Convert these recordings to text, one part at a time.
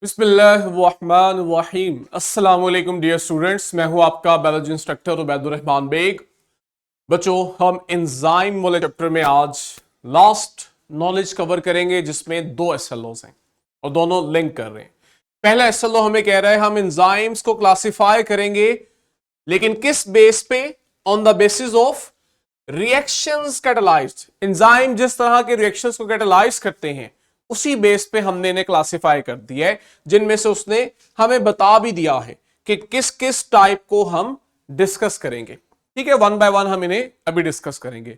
बिस्मिल्लाहिर्रहमानिर्रहीम। अस्सलाम वालेकुम डियर स्टूडेंट्स, मैं हूं आपका बायोलॉजी इंस्ट्रक्टर उबैदुर रहमान बेग। बच्चों, हम एंजाइम वाले चैप्टर में आज लास्ट नॉलेज कवर करेंगे जिसमें दो एसएलओज हैं और दोनों लिंक कर रहे हैं। पहला एसएलओ हमें कह रहा है हम एंजाइम्स को क्लासिफाई करेंगे, लेकिन किस बेस पे? On the basis of reactions catalysed. Enzyme जिस तरह के रिएक्शंस को कैटालाइज करते हैं उसी बेस पे हमने इन्हें क्लासिफाई कर दिया है, जिनमें से उसने हमें बता भी दिया है कि किस किस टाइप को हम डिस्कस करेंगे। ठीक है, वन बाय वन हम इन्हें अभी डिस्कस करेंगे।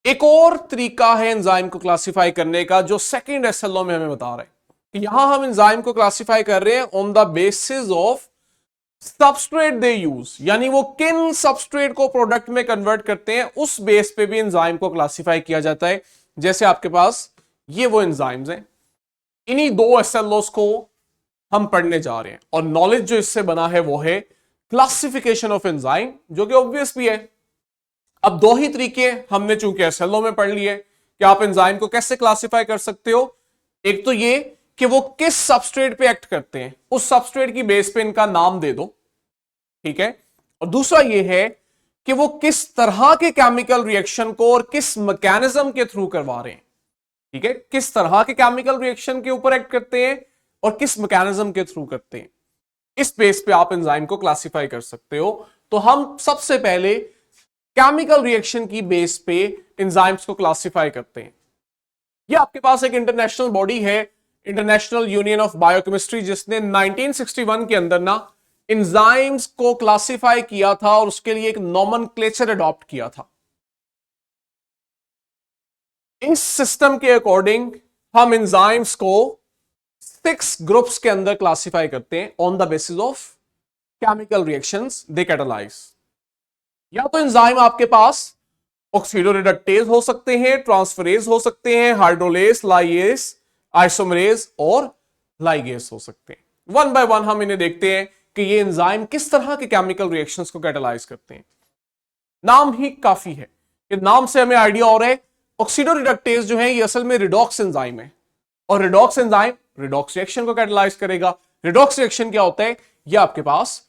एक और तरीका है एंजाइम को क्लासिफाई करने का जो सेकंड एसएलओ में हमें बता रहे हैं कि यहां हम एंजाइम को क्लासिफाई कर रहे हैं on the basis of substrate they use, यानी वो किन सबस्ट्रेट को प्रोडक्ट में कन्वर्ट करते हैं उस बेस पे भी एंजाइम को क्लासिफाई किया जाता है। जैसे आपके पास ये वो एंजाइम्स हैं, इन्हीं दो एसएलओस को हम पढ़ने जा रहे हैं और नॉलेज जो इससे बना है वो है क्लासिफिकेशन ऑफ एंजाइम, जो कि ऑब्वियस भी है। अब दो ही तरीके हमने चूंकि एसएलओ में पढ़ लिए कि आप एंजाइम को कैसे क्लासिफाई कर सकते हो। एक तो ये कि वो किस सबस्ट्रेट पे एक्ट करते हैं, उस सबस्ट्रेट की बेस पे इनका नाम दे दो, ठीक है। और दूसरा ये है कि वो किस तरह के केमिकल रिएक्शन को और किस मैकेनिज्म के थ्रू करवा रहे हैं, ठीक है, किस तरह के केमिकल रिएक्शन के ऊपर एक्ट करते हैं और किस मैकेनिज्म के थ्रू करते हैं। इस बेस पे आप एंजाइम को क्लासिफाई कर सकते हो। तो हम सबसे पहले केमिकल रिएक्शन की बेस पे एंजाइम्स को क्लासिफाई करते हैं। ये आपके पास एक इंटरनेशनल बॉडी है, इंटरनेशनल यूनियन ऑफ बायोकेमिस्ट्री, जिसने 1961 के अंदर ना एंजाइम्स को क्लासिफाई किया था और उसके लिए एक नोमेनक्लेचर अडॉप्ट किया था। इस सिस्टम के अकॉर्डिंग हम एंजाइम्स को 6 ग्रुप्स के अंदर क्लासिफाई करते हैं on the basis of chemical reactions they catalyse. या तो एंजाइम आपके पास ऑक्सीडोरिडक्टेज हो सकते हैं, ट्रांसफरेज हो सकते हैं, हाइड्रोलेस, लाइएस, आइसोमरेज और लाइगेस हो सकते हैं। वन बाय वन हम इन्हें देखते हैं कि ये एंजाइम किस तरह के केमिकल रिएक्शंस को कैटालाइज करते हैं। नाम ही काफी है कि नाम से हमें आइडिया हो रहा है ऑक्सीडोरिडक्टेज जो है ये असल में रिडॉक्स एंजाइम है और रिडॉक्स एंजाइम रिडॉक्स रिएक्शन को कैटालाइज करेगा। रिडॉक्स रिएक्शन क्या होता है? ये आपके पास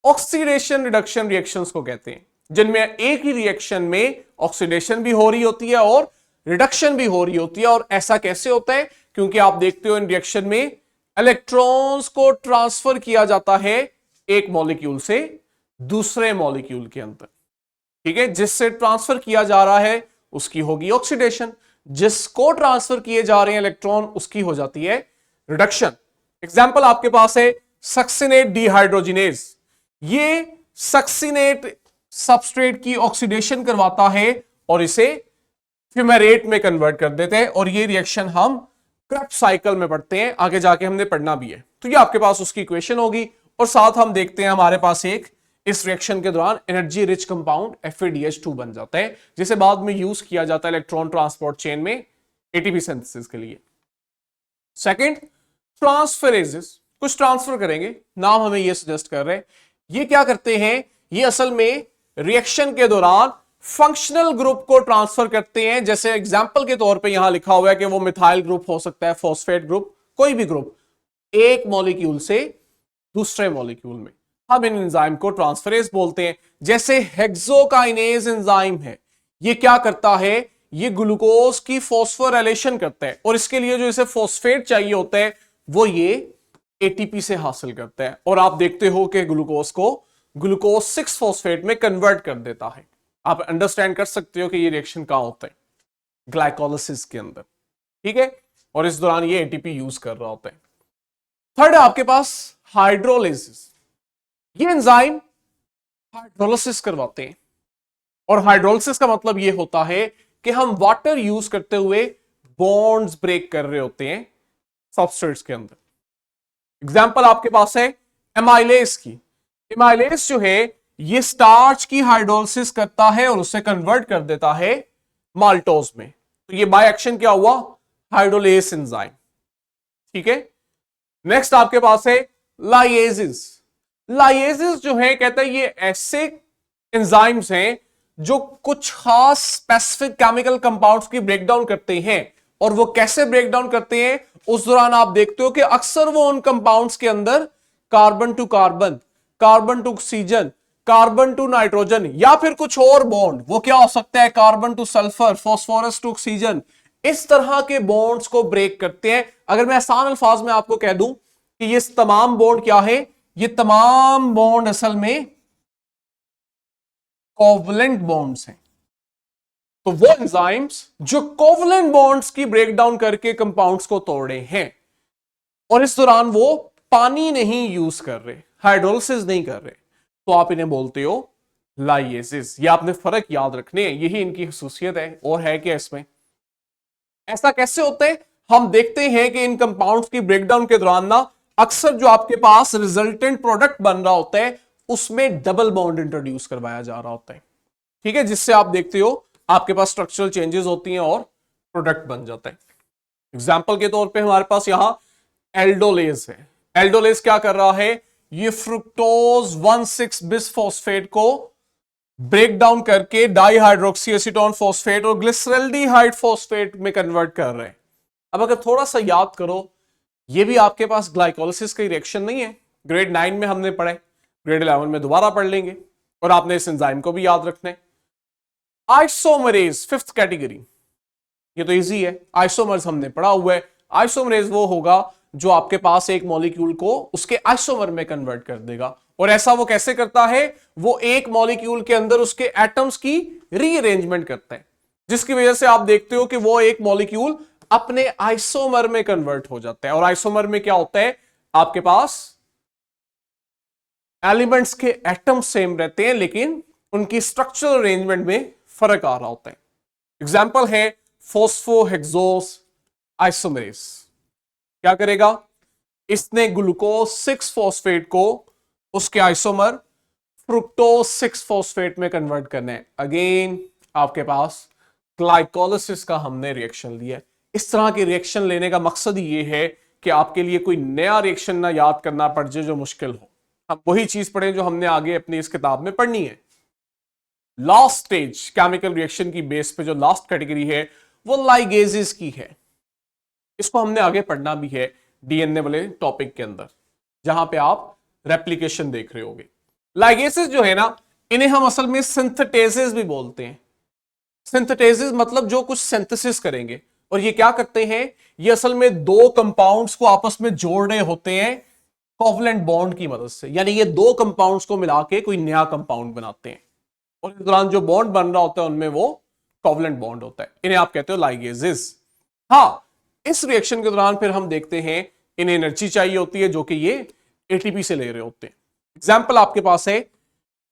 ऑक्सीडेशन रिडक्शन रिएक्शंस को कहते हैं, जिनमें एक ही रिएक्शन में ऑक्सीडेशन भी हो रही होती है और रिडक्शन भी हो रही होती है। और ऐसा कैसे होता है? क्योंकि आप देखते हो इन रिएक्शन में इलेक्ट्रॉन्स को ट्रांसफर किया जाता है एक मॉलिक्यूल से दूसरे मॉलिक्यूल के अंदर, ठीक है। जिससे ट्रांसफर किया जा रहा है उसकी होगी ऑक्सीडेशन, जिसको ट्रांसफर किए जा रहे हैं इलेक्ट्रॉन उसकी हो जाती है रिडक्शन। एग्जांपल आपके पास है सक्सिनेट डिहाइड्रोजिनेज। ये सक्सिनेट सबस्ट्रेट की ऑक्सीडेशन करवाता है और इसे फ्यूमेरेट में कन्वर्ट कर देते हैं और ये रिएक्शन हम क्रेब्स साइकिल में पढ़ते हैं, आगे जाके हमने पढ़ना भी है। तो ये आपके पास उसकी इक्वेशन होगी और साथ हम देखते हैं हमारे पास एक इस रिएक्शन के दौरान एनर्जी रिच कंपाउंड FeDH2 बन जाता है, जिसे बाद में यूज किया जाता है इलेक्ट्रॉन ट्रांसपोर्ट चेन में एटीपी सिंथेसिस के लिए। सेकंड, ट्रांसफरेजेस, कुछ ट्रांसफर करेंगे, नाम हमें ये सजेस्ट कर रहे हैं। ये क्या करते हैं? ये असल में रिएक्शन के दौरान फंक्शनल ग्रुप को ट्रांसफर करते हैं। जैसे एग्जांपल के तौर पे यहां लिखा हुआ है कि वो मिथाइल ग्रुप हो सकता है, फॉस्फेट ग्रुप, कोई भी ग्रुप एक मॉलिक्यूल से दूसरे मॉलिक्यूल में, हम इन एंजाइम को ट्रांसफरेज बोलते हैं। जैसे हेक्सोकाइनेज एंजाइम है, ये क्या करता है? ये ग्लूकोज की फॉस्फोराइलेशन करता है और इसके लिए जो इसे फॉस्फेट चाहिए होता है वो ये एटीपी से हासिल करता है और आप देखते हो कि ग्लूकोज को ग्लूकोज 6 फॉस्फेट में कन्वर्ट कर देता है। आप अंडरस्टैंड कर सकते हो कि ये रिएक्शन कहां होता है? ग्लाइकोलाइसिस के अंदर, ठीक है। और इस दौरान ये एटीपी यूज कर रहा होता है। थर्ड है आपके पास हाइड्रोलिसिस। ये एंजाइम हाइड्रोलिसिस करवाते हैं और हाइड्रोलिसिस का मतलब ये होता है कि हम वाटर यूज करते हुए बॉन्ड्स ब्रेक कर रहे होते हैं सबस्ट्रेट्स के अंदर। एग्जांपल आपके पास है एमाइलेज की। एमाइलेज जो है ये स्टार्च की हाइड्रोलिसिस करता है और उसे कन्वर्ट कर देता है माल्टोज में। तो ये बाय एक्शन क्या हुआ? हाइड्रोलेस एंजाइम, ठीक है। नेक्स्ट आपके पास है लाइएजेस। लाइएजेस जो है कहता है ये ऐसे एंजाइम्स हैं जो कुछ खास स्पेसिफिक केमिकल कंपाउंड्स की ब्रेकडाउन करते हैं और वो कैसे ब्रेक डाउन करते हैं, उस दौरान आप देखते हो कि अक्सर वो उन कंपाउंड्स के अंदर carbon to carbon, carbon to oxygen, carbon to nitrogen या फिर कुछ और बॉन्ड, वो क्या हो सकता है, carbon to sulphur, phosphorus to oxygen, इस तरह के बॉन्ड्स को ब्रेक करते हैं। अगर मैं आसान अल्फाज में आपको कह दूं कि ये तमाम बॉन्ड क्या है, ये तमाम बॉन्ड असल में कोवलेंट बॉन्ड्स हैं। तो वो एंजाइम्स जो कोवलेंट बॉन्ड्स की ब्रेकडाउन करके कंपाउंड्स को तोड़े हैं, और इस दौरान वो पानी नहीं यूज कर रहे, हाइड्रोलिसिस नहीं कर रहे, तो आप इन्हें बोलते हो लाइएसिस। ये आपने फर्क याद रखने हैं, यही इनकी खसूसियत है। और है क्या इसमें, ऐसा कैसे होता है, हम देखते हैं कि इन कंपाउंड्स की ब्रेकडाउन के दौरान ना अक्सर जो आपके पास रिजल्टेंट प्रोडक्ट बन रहा होता है उसमें डबल बॉन्ड इंट्रोड्यूस करवाया जा रहा होता है, ठीक है, जिससे आप देखते हो आपके पास स्ट्रक्चरल चेंजेस होती हैं और प्रोडक्ट बन जाता है। एग्जाम्पल के तौर पे हमारे पास यहां एल्डोलेज है। एल्डोलेज क्या कर रहा है, ये फ्रुक्टोज 1,6 बिसफॉस्फेट को ब्रेक डाउन करके डाईहाइड्रोक्सी एसीटोन फॉस्फेट और ग्लिसरल्डिहाइड फॉस्फेट में कन्वर्ट कर रहे हैं। अब अगर थोड़ा सा याद करो, ये भी आपके पास ग्लाइकोलिसिस की रिएक्शन नहीं है, ग्रेड 9 में हमने पढ़ा है, ग्रेड 11 में दोबारा पढ़ लेंगे, और आपने इस एंजाइम को भी याद रखना है। आइसोमरेज 5th कैटेगरी, ये तो इजी है, आइसोमर्स हमने पढ़ा हुआ है। आइसोमरेज वो होगा जो आपके पास एक मॉलिक्यूल को उसके आइसोमर में कन्वर्ट कर देगा, और ऐसा वो कैसे करता है, वो एक मॉलिक्यूल के अंदर उसके एटम्स की रीअरेंजमेंट करता है, जिसकी वजह से आप देखते हो कि वो एक मॉलिक्यूल अपने आइसोमर में कन्वर्ट हो जाता है। और आइसोमर में क्या होता है, आपके पास एलिमेंट्स के एटम सेम रहते हैं लेकिन उनकी स्ट्रक्चरल अरेंजमेंट में फर्क आ रहा होता है। एग्जाम्पल है फोस्फोहेक्सोस आइसोमरेज, क्या करेगा, इसने ग्लूकोज 6 फॉस्फेट को उसके आइसोमर फ्रुक्टोज 6 फॉस्फेट में कन्वर्ट करना है। अगेन आपके पास ग्लाइकोलिसिस का हमने रिएक्शन लिया। इस तरह के रिएक्शन लेने का मकसद ये है कि आपके लिए कोई नया रिएक्शन ना याद करना पड़ जाए जो मुश्किल हो, हम वही चीज पढ़ें जो हमने आगे अपनी इस किताब में पढ़नी है। लास्ट स्टेज केमिकल रिएक्शन की बेस पे जो लास्ट कैटेगरी है वो लाइगेजेस की है। इसको हमने आगे पढ़ना भी है डीएनए वाले टॉपिक के अंदर, जहां पे आप रेप्लिकेशन देख रहे होगे। लाइगेसेस जो है ना, इन्हें हम असल में सिंथेटेसेस भी बोलते हैं। सिंथेटेसेस मतलब जो कुछ सिंथेसिस करेंगे, और ये क्या करते हैं, ये असल में दो कंपाउंड्स को आपस में जोड़ रहे होते हैं कोवलेंट बॉन्ड की मदद से, यानी ये दो कंपाउंड्स को मिला के कोई नया कंपाउंड बनाते हैं, और इस दौरान जो बॉन्ड बन रहा होता है उनमें वो कोवलेंट बॉन्ड होता है। इन्हें आप कहते हो लाइगेसेस। हाँ, इस रिएक्शन के दौरान फिर हम देखते हैं इन्हें एनर्जी चाहिए होती है जो कि ये एटीपी से ले रहे होते हैं। एग्जाम्पल आपके पास है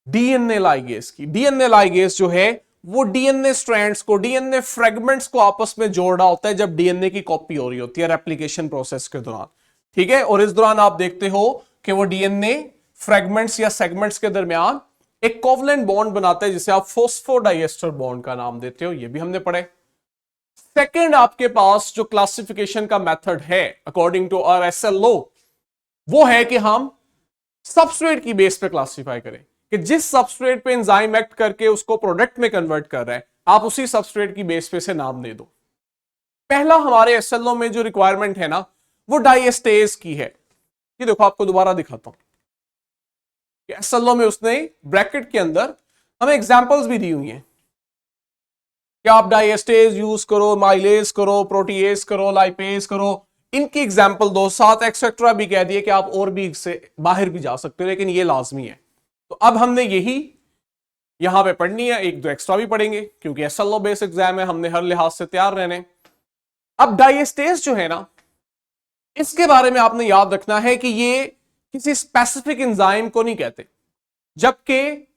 डीएनए लाइगेस की। डीएनए लाइगेस जो है वो डीएनए स्ट्रैंड्स को, डीएनए फ्रेगमेंट्स को आपस में जोड़ रहा होता है जब डीएनए की कॉपी हो रही होती है रेप्लिकेशन प्रोसेस के दौरान, ठीक है। और इस दौरान आप देखते हो कि वो डीएनए फ्रेगमेंट्स या सेगमेंट्स के दरमियान एक कोवलेंट बॉन्ड बनाता है जिसे आप फॉस्फोडाइएस्टर बॉन्ड का नाम देते हो, ये भी हमने पढ़े। सेकेंड आपके पास जो क्लासिफिकेशन का मेथड है अकॉर्डिंग टू RSLO, वो है कि हम सबस्ट्रेट की बेस पे क्लासिफाई करें कि जिस सबस्ट्रेट पे एंजाइम एक्ट करके उसको प्रोडक्ट में कन्वर्ट कर रहा है, आप उसी सबस्ट्रेट की बेस पे से नाम दे दो। पहला हमारे SLO में जो रिक्वायरमेंट है ना, वो डाइएस्टेज की है। ये देखो आपको दोबारा दिखाता हूं कि SLO में उसने ब्रैकेट के अंदर हमें एग्जांपल्स भी दी हुई हैं कि आप डाइएस्टेज यूज करो, माइलेज करो, प्रोटीएज करो, लाइपेज करो, इनकी एग्जांपल दो, साथ एक्सेट्रा भी कह दिए कि आप और भी से बाहर भी जा सकते हो, लेकिन ये लाजमी है। तो अब हमने यही यहां पे पढ़नी है, एक दो एक्स्ट्रा भी पढ़ेंगे क्योंकि SLO बेस एग्जाम है, हमने हर लिहाज से तैयार रहने। अब डाइएस्टेज जो है ना, इसके बारे में आपने याद रखना है कि ये किसी स्पेसिफिक एंजाइम को नहीं कहते, जबकि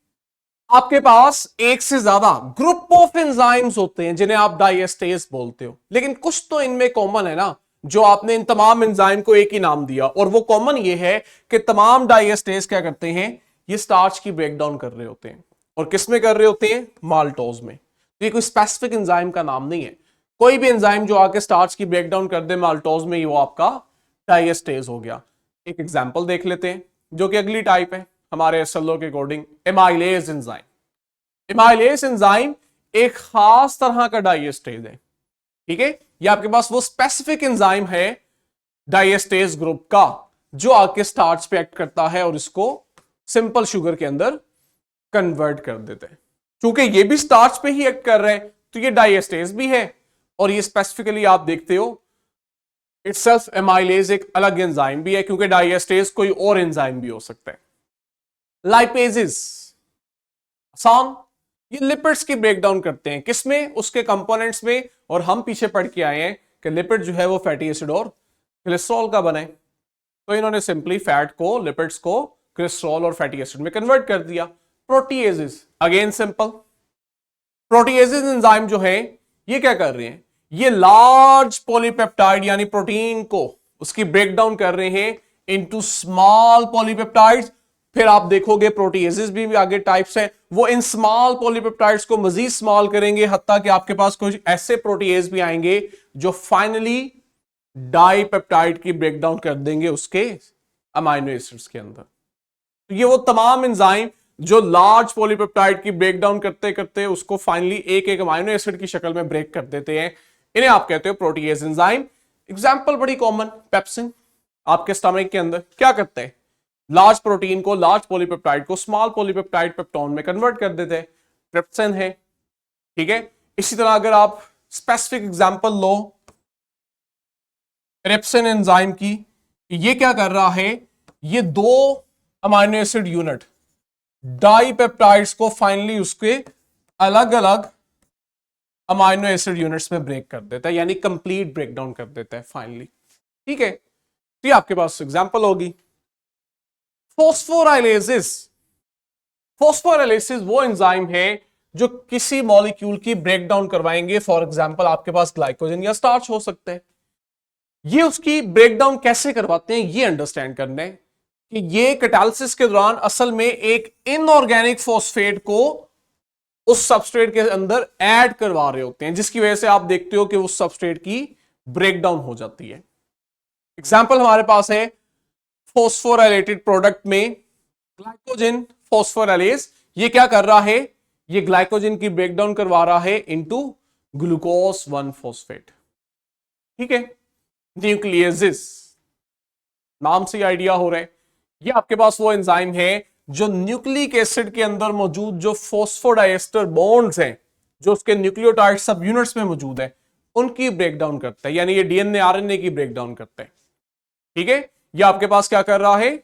आपके पास एक से ज्यादा ग्रुप ऑफ एंजाइम्स होते हैं जिन्हें आप डाइएस्टेज बोलते हो, लेकिन कुछ तो इनमें कॉमन है ना, जो आपने इन तमाम एंजाइम को एक ही नाम दिया, और वो कॉमन ये है कि तमाम डाइएस्टेज क्या करते हैं, ये स्टार्च की ब्रेकडाउन कर रहे होते हैं, और किस में कर रहे होते हैं, माल्टोज में। तो ये कोई स्पेसिफिक एंजाइम का नाम नहीं है, कोई भी एंजाइम जो आके स्टार्च की ब्रेकडाउन कर दे माल्टोज में, वो आपका डाइएस्टेज हो गया। एक एग्जांपल देख लेते हैं जो कि अगली टाइप है हमारे SLO के according, amylase enzyme. Amylase enzyme एक खास तरह का डाइएस्टेज है, ठीक है। ये आपके पास वो स्पेसिफिक एंजाइम है डाइएस्टेज ग्रुप का जो आके स्टार्च पे एक्ट करता है और इसको सिंपल शुगर के अंदर कन्वर्ट कर देते हैं। क्योंकि ये भी स्टार्च पे ही एक्ट कर रहे हैं तो ये डाइएस्टेज भी है और ये स्पेसिफिकली आप देखते हो इटसेल्फ एमाइलेज एक अलग एंजाइम भी है, क्योंकि डाइएस्टेज कोई और एंजाइम भी हो सकता है। लाइपेजेस आसान, ये लिपिड्स की ब्रेकडाउन करते हैं किसमें, उसके कंपोनेंट्स में, और हम पीछे पढ़ के आए हैं कि लिपिड जो है वो फैटी एसिड और कोलेस्ट्रॉल का बने, तो इन्होंने सिंपली फैट को, लिपिड्स को कोलेस्ट्रॉल और फैटी एसिड में कन्वर्ट कर दिया। Proteases again simple, proteases enzyme जो है ये क्या कर रहे हैं, ये लार्ज पॉलीपेप्टाइड यानी प्रोटीन को उसकी ब्रेकडाउन कर रहे हैं इनटू स्मॉल पॉलीपेप्टाइड्स। फिर आप देखोगे प्रोटीएजेस भी आगे टाइप्स हैं, वो इन स्मॉल पॉलीपेप्टाइड्स को मजीद स्मॉल करेंगे, हत्ता कि आपके पास कुछ ऐसे प्रोटीएज भी आएंगे जो फाइनली डाइपेप्टाइड की ब्रेकडाउन कर देंगे उसके अमाइनो एसिड्स के अंदर। तो ये वो तमाम एंजाइम जो लार्ज पॉलीपेप्टाइड की ब्रेकडाउन करते करते उसको फाइनली एक एक अमाइनो एसिड की शक्ल में ब्रेक कर देते हैं, इन्हें आप कहते हो प्रोटीएज एंजाइम। एग्जांपल बड़ी कॉमन, पेप्सिन आपके स्टमक के अंदर क्या करते हैं, लार्ज प्रोटीन को, लार्ज पॉलीपेप्टाइड को स्मॉल पॉलीपेप्टाइड पेप्टोन में कन्वर्ट कर देते हैं, ट्रिप्सिन है, ठीक है। इसी तरह अगर आप स्पेसिफिक एग्जांपल लो ट्रिप्सिन एंजाइम की, ये क्या कर रहा है, ये दो अमाइनो एसिड यूनिट डाइपेप्टाइड्स को फाइनली उसके अलग अलग अमाइनो एसिड यूनिट्स में ब्रेक कर देता है, यानी कंप्लीट ब्रेकडाउन कर देता है फाइनली, ठीक है। तो ये आपके पास एग्जांपल होगी। फोस्फोराइलेसिस, फोस्फोराइलेसिस वो एंजाइम है जो किसी मॉलिक्यूल की ब्रेकडाउन करवाएंगे, फॉर एग्जांपल आपके पास ग्लाइकोजन या स्टार्च हो सकते हैं। ये उसकी ब्रेकडाउन कैसे करवाते हैं ये अंडरस्टैंड करना है कि ये कैटालिसिस के दौरान असल में एक इनऑर्गेनिक फॉस्फेट को उस सबस्ट्रेट के अंदर ऐड करवा रहे होते हैं, जिसकी वजह से आप देखते हो कि उस सबस्ट्रेट की ब्रेकडाउन हो जाती है। एग्जांपल हमारे पास है फॉस्फोराइलेटेड प्रोडक्ट में ग्लाइकोजन फॉस्फोराइलेज, ये क्या कर रहा है, ये ग्लाइकोजन की ब्रेकडाउन करवा रहा है इनटू ग्लूकोज 1 फॉस्फेट, ठीक है। न्यूक्लियसिस नाम से आइडिया हो रहा है, ये आपके पास वो एंजाइम है जो न्यूक्लिक एसिड के अंदर मौजूद जो फॉस्फोडाइएस्टर बॉन्ड्स हैं जो उसके न्यूक्लियोटाइड सब यूनिट्स में मौजूद है उनकी ब्रेकडाउन करता है, यानी ये डीएनए आरएनए की ब्रेकडाउन करता है, ठीक है। ये आपके पास क्या कर रहा है,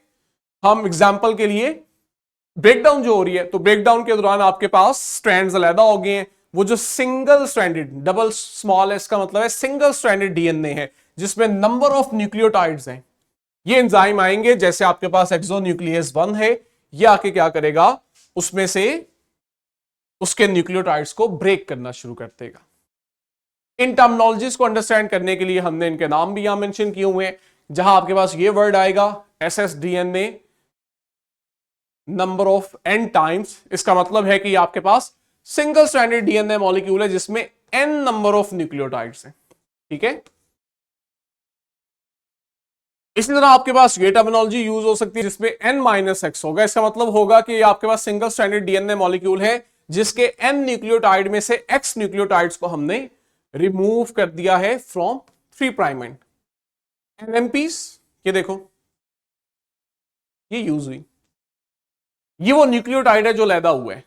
हम एग्जांपल के लिए ब्रेकडाउन जो हो रही है, तो ब्रेकडाउन के दौरान आपके पास स्ट्रैंड्स अलग हो गए हैं, वो जो single stranded, double small S का मतलब है सिंगल स्ट्रैंडेड डीएनए है जिसमें नंबर ऑफ न्यूक्लियोटाइड्स हैं, ये एंजाइम आएंगे, जैसे आपके पास एक्सोन्यूक्लियस 1 है, ये आके क्या करेगा, उसमें से उसके न्यूक्लियोटाइड्स को ब्रेक करना शुरू कर देगा। इन टर्मिनोलॉजीज को अंडरस्टैंड करने के लिए हमने इनके नाम भी यहां मेंशन किए हुए हैं, जहां आपके पास ये वर्ड आएगा एसएसडीएनए नंबर ऑफ एन टाइम्स, इसका मतलब है कि आपके पास सिंगल स्ट्रैंडेड डीएनए मॉलिक्यूल है जिसमें एन नंबर ऑफ न्यूक्लियोटाइड्स हैं, ठीक है। इसी तरह आपके पास ये टर्मिनोलॉजी यूज हो सकती है जिसमें n-x होगा, इसका मतलब होगा कि आपके पास सिंगल स्ट्रैंडेड डीएनए मॉलिक्यूल है जिसके n न्यूक्लियोटाइड में से x न्यूक्लियोटाइड्स को हमने रिमूव कर दिया है फ्रॉम 3 प्राइम एंड। NMPs ये देखो ये यूज हुई, ये वो न्यूक्लियोटाइड है जो लैदा हुआ है,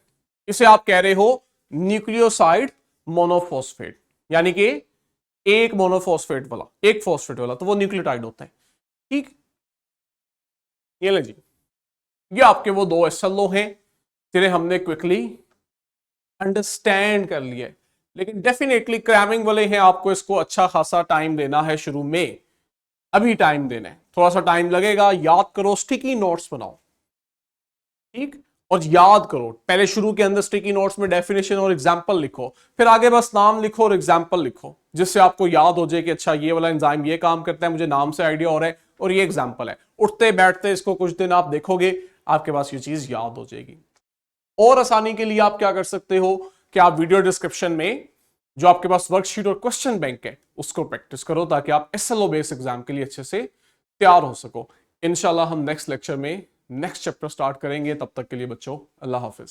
इसे आप कह रहे हो न्यूक्लियोसाइड मोनोफॉस्फेट, यानी कि एक मोनोफॉस्फेट वाला, एक फॉस्फेट वाला, तो वो न्यूक्लियोटाइड होता है, ठीक। ये ले जी, ये आपके वो दो एसएलओ हैं जिन्हें हमने क्विकली अंडरस्टैंड कर लिया, लेकिन डेफिनेटली क्रैमिंग वाले हैं, आपको इसको अच्छा खासा टाइम देना है, शुरू में अभी टाइम देना है, थोड़ा सा टाइम लगेगा, याद करो, स्टिकी नोट्स बनाओ, ठीक, और याद करो, पहले शुरू के अंदर स्टिकी नोट्स में डेफिनेशन और एग्जांपल लिखो, फिर आगे बस नाम लिखो और एग्जांपल लिखो, जिससे आपको याद हो जाए कि अच्छा ये वाला एंजाइम ये काम करता है, मुझे नाम से आइडिया हो रहा है और ये एग्जांपल है। उठते बैठते इसको कुछ दिन आप देखोगे, आपके पास ये चीज याद हो जाएगी। और आसानी के लिए आप क्या कर सकते हो कि आप वीडियो डिस्क्रिप्शन में जो आपके पास वर्कशीट और क्वेश्चन बैंक है उसको प्रैक्टिस करो, ताकि आप एसएलओ बेस एग्जाम के लिए अच्छे से तैयार हो सको। इंशाल्लाह हम नेक्स्ट लेक्चर में नेक्स्ट चैप्टर स्टार्ट करेंगे, तब तक के लिए बच्चों अल्लाह हाफिज।